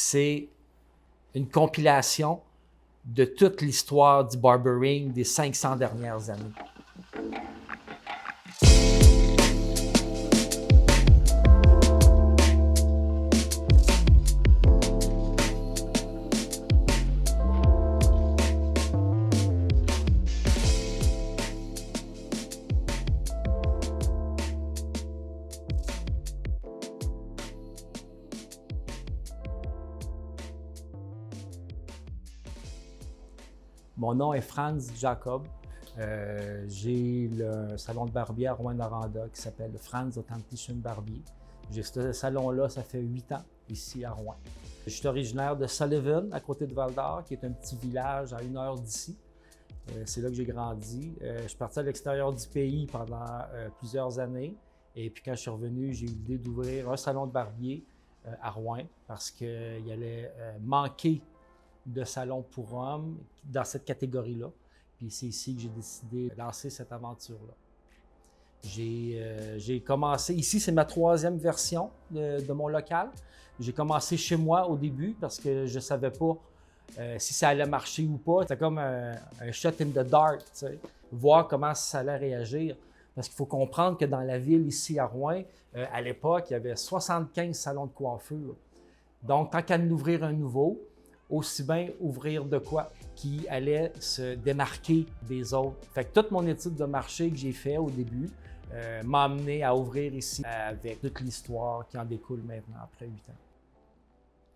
c'est une compilation de toute l'histoire du barbering des 500 dernières années. Mon nom est Franz Jacob. J'ai le salon de barbier à Rouyn-Noranda qui s'appelle le Franz Authentischen Barbier. J'ai ce salon-là, ça fait 8 ans, ici à Rouen. Je suis originaire de Sullivan, à côté de Val-d'Or, qui est un petit village à 1 heure d'ici. C'est là que j'ai grandi. Je suis parti à l'extérieur du pays pendant plusieurs années. Et puis quand je suis revenu, j'ai eu l'idée d'ouvrir un salon de barbier à Rouen parce qu'il allait manquer de salons pour hommes dans cette catégorie-là. Puis c'est ici que j'ai décidé de lancer cette aventure-là. J'ai commencé, ici c'est ma 3e version de mon local. J'ai commencé chez moi au début parce que je ne savais pas si ça allait marcher ou pas. C'était comme un shot in the dark, tu sais, voir comment ça allait réagir. Parce qu'il faut comprendre que dans la ville ici à Rouen, à l'époque, il y avait 75 salons de coiffure. Donc, tant qu'à en ouvrir un nouveau, aussi bien ouvrir de quoi qui allait se démarquer des autres. Fait que toute mon étude de marché que j'ai fait au début m'a amené à ouvrir ici avec toute l'histoire qui en découle maintenant après 8 ans.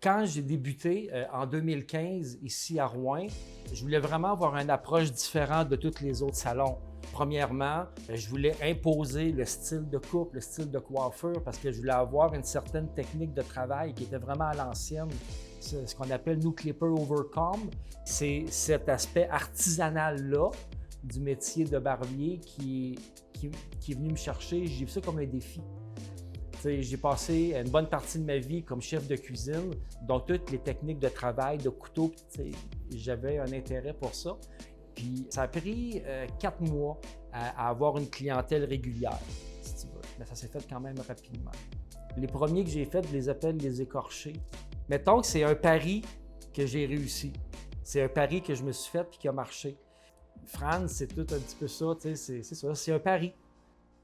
Quand j'ai débuté en 2015 ici à Rouen, je voulais vraiment avoir une approche différente de tous les autres salons. Premièrement, je voulais imposer le style de coupe, le style de coiffure parce que je voulais avoir une certaine technique de travail qui était vraiment à l'ancienne. Ce qu'on appelle nous clipper overcome, c'est cet aspect artisanal-là du métier de barbier qui est venu me chercher. J'ai vu ça comme un défi. J'ai passé une bonne partie de ma vie comme chef de cuisine, donc toutes les techniques de travail, de couteau, j'avais un intérêt pour ça. Puis ça a pris 4 mois à avoir une clientèle régulière, si tu veux. Mais ça s'est fait quand même rapidement. Les premiers que j'ai faits, je les appelle les écorchés. Mettons que c'est un pari que j'ai réussi. C'est un pari que je me suis fait et qui a marché. Franz, c'est tout un petit peu ça, c'est ça, c'est un pari.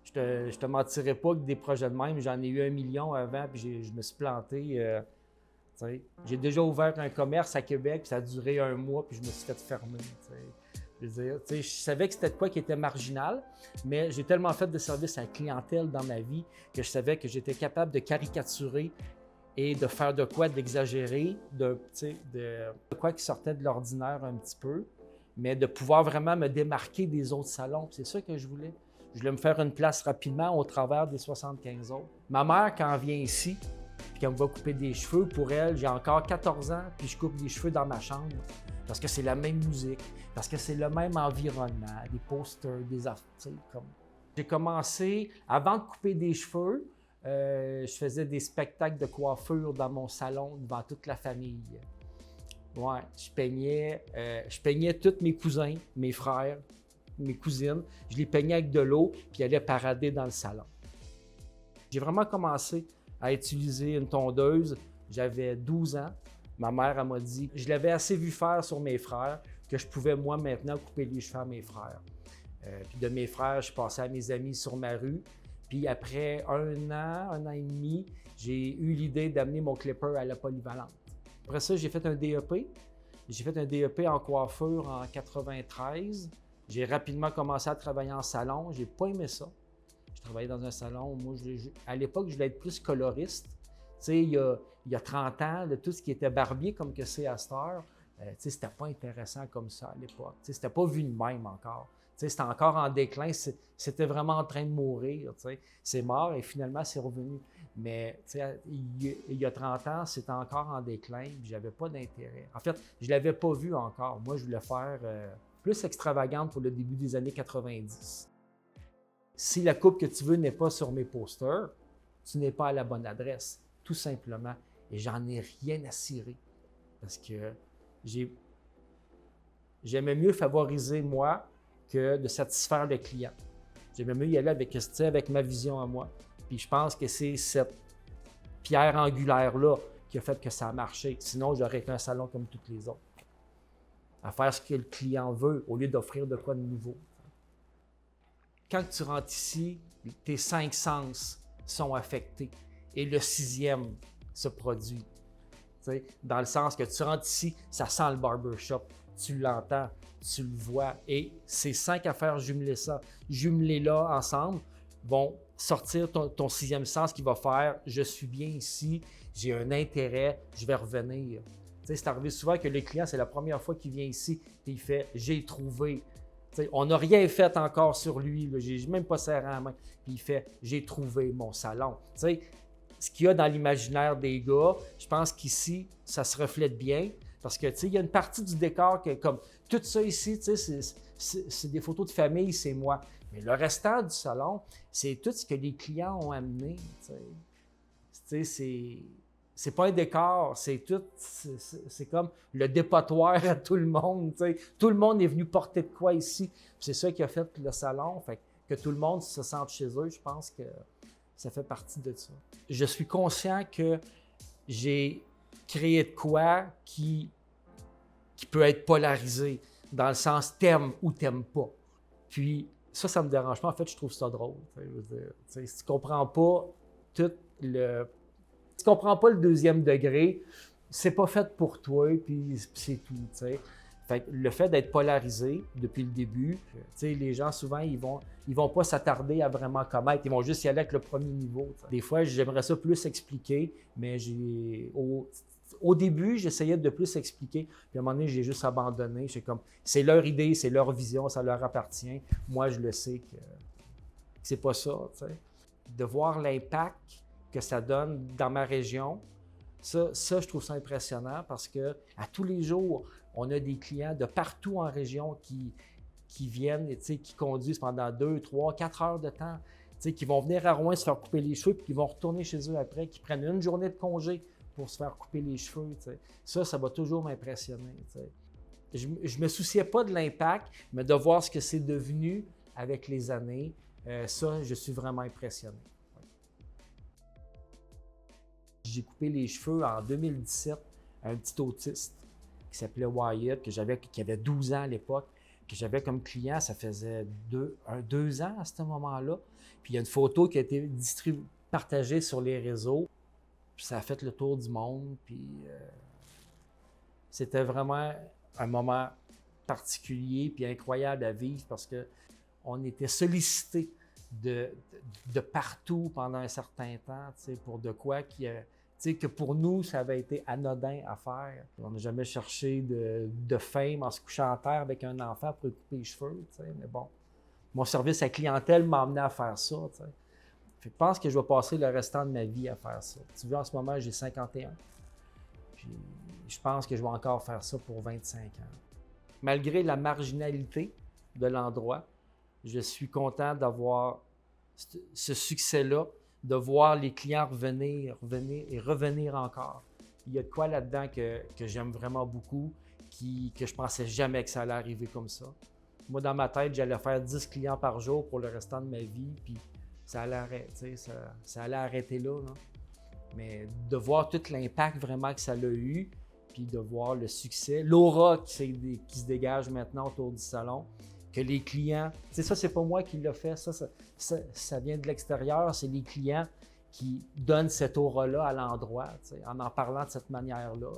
Je te mentirais pas que des projets de même, j'en ai eu 1 million avant puis je me suis planté. J'ai déjà ouvert un commerce à Québec puis ça a duré 1 mois puis je me suis fait fermer. Je savais que c'était de quoi qui était marginal, mais j'ai tellement fait de services à la clientèle dans ma vie que je savais que j'étais capable de caricaturer et de faire de quoi d'exagérer, de quoi qui sortait de l'ordinaire un petit peu, mais de pouvoir vraiment me démarquer des autres salons. C'est ça que je voulais. Je voulais me faire une place rapidement au travers des 75 autres. Ma mère, quand elle vient ici, puis qu'elle me va couper des cheveux, pour elle, j'ai encore 14 ans, puis je coupe des cheveux dans ma chambre. Parce que c'est la même musique, parce que c'est le même environnement, des posters, des affaires, comme... J'ai commencé, avant de couper des cheveux, je faisais des spectacles de coiffure dans mon salon devant toute la famille. Ouais, je peignais tous mes cousins, mes frères, mes cousines. Je les peignais avec de l'eau, puis ils allaient parader dans le salon. J'ai vraiment commencé à utiliser une tondeuse. J'avais 12 ans. Ma mère, elle m'a dit, je l'avais assez vu faire sur mes frères, que je pouvais moi maintenant couper les cheveux à mes frères. Puis de mes frères, je passais à mes amis sur ma rue. Puis après 1 an et demi, j'ai eu l'idée d'amener mon clipper à la polyvalente. Après ça, j'ai fait un DEP. J'ai fait un DEP en coiffure en 93. J'ai rapidement commencé à travailler en salon. J'ai pas aimé ça. Je travaillais dans un salon. Moi, à l'époque, je voulais être plus coloriste. Tu sais, il y a 30 ans, tout ce qui était barbier comme que c'est à cette heure, c'était pas intéressant comme ça à l'époque. C'était pas vu de même encore. C'était encore en déclin. C'était vraiment en train de mourir. C'est mort et finalement, c'est revenu. Mais il y a 30 ans, c'était encore en déclin et j'avais pas d'intérêt. En fait, je l'avais pas vu encore. Moi, je voulais faire plus extravagante pour le début des années 90. Si la coupe que tu veux n'est pas sur mes posters, tu n'es pas à la bonne adresse, tout simplement. Et j'en ai rien à cirer parce que j'aimais mieux favoriser moi que de satisfaire le client. J'aimais mieux y aller avec ma vision à moi. Puis je pense que c'est cette pierre angulaire-là qui a fait que ça a marché. Sinon, j'aurais été un salon comme tous les autres. À faire ce que le client veut au lieu d'offrir de quoi de nouveau. Quand tu rentres ici, tes 5 sens sont affectés et le 6e se produit. T'sais, dans le sens que tu rentres ici, ça sent le barbershop, tu l'entends, tu le vois. Et ces 5 affaires jumelées-là ensemble, vont sortir ton 6e sens qui va faire « je suis bien ici, j'ai un intérêt, je vais revenir ». C'est arrivé souvent que le client, c'est la première fois qu'il vient ici, et il fait « j'ai trouvé ». On n'a rien fait encore sur lui, j'ai même pas serré la main. Puis il fait « j'ai trouvé mon salon ». Ce qu'il y a dans l'imaginaire des gars, je pense qu'ici, ça se reflète bien. Parce que, il y a une partie du décor que, comme tout ça ici, c'est des photos de famille, c'est moi. Mais le restant du salon, c'est tout ce que les clients ont amené. C'est pas un décor, c'est tout, c'est comme le dépotoir à tout le monde. Tout le monde est venu porter de quoi ici. C'est ça qui a fait le salon. Fait que tout le monde se sente chez eux, je pense que ça fait partie de ça. Je suis conscient que j'ai créé de quoi qui peut être polarisé dans le sens t'aimes ou t'aimes pas. Puis ça me dérange pas. En fait, je trouve ça drôle. Si tu comprends pas tout le... Si tu comprends pas le 2e degré, c'est pas fait pour toi, puis c'est tout. Fait que le fait d'être polarisé depuis le début, les gens souvent, ils vont pas s'attarder à vraiment connaître, ils vont juste y aller avec le premier niveau. Des fois, j'aimerais ça plus expliquer, mais au début, j'essayais de plus expliquer, puis à un moment donné, j'ai juste abandonné. C'est leur idée, c'est leur vision, ça leur appartient. Moi, je le sais que c'est pas ça. De voir l'impact que ça donne dans ma région, ça, je trouve ça impressionnant parce que à tous les jours, on a des clients de partout en région qui viennent et qui conduisent pendant 2, 3, 4 heures de temps, qui vont venir à Rouen se faire couper les cheveux puis qui vont retourner chez eux après, qui prennent une journée de congé pour se faire couper les cheveux. Ça va toujours m'impressionner. Je ne me souciais pas de l'impact, mais de voir ce que c'est devenu avec les années, ça, je suis vraiment impressionné. J'ai coupé les cheveux en 2017 à un petit autiste qui s'appelait Wyatt, qui avait 12 ans à l'époque, que j'avais comme client. Ça faisait 2 ans à ce moment-là. Puis il y a une photo qui a été partagée sur les réseaux. Puis ça a fait le tour du monde. Puis c'était vraiment un moment particulier puis incroyable à vivre parce qu'on était sollicités de partout pendant un certain temps, pour de quoi que pour nous, ça avait été anodin à faire. On n'a jamais cherché de fame en se couchant en terre avec un enfant pour lui couper les cheveux, mais bon. Mon service à clientèle m'a amené à faire ça, Fait que je pense que je vais passer le restant de ma vie à faire ça. Tu vois, en ce moment, j'ai 51. Puis je pense que je vais encore faire ça pour 25 ans. Malgré la marginalité de l'endroit, je suis content d'avoir ce succès-là, de voir les clients revenir et revenir encore. Il y a de quoi là-dedans que j'aime vraiment beaucoup, que je pensais jamais que ça allait arriver comme ça. Moi, dans ma tête, j'allais faire 10 clients par jour pour le restant de ma vie, puis ça allait arrêter, ça allait arrêter là. Mais de voir tout l'impact vraiment que ça a eu, puis de voir le succès, l'aura qui se dégage maintenant autour du salon, que les clients, ça, c'est pas moi qui l'ai fait, ça vient de l'extérieur, c'est les clients qui donnent cette aura-là à l'endroit, en parlant de cette manière-là.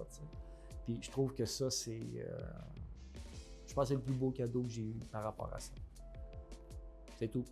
Puis je trouve que ça, je pense que c'est le plus beau cadeau que j'ai eu par rapport à ça. C'est tout.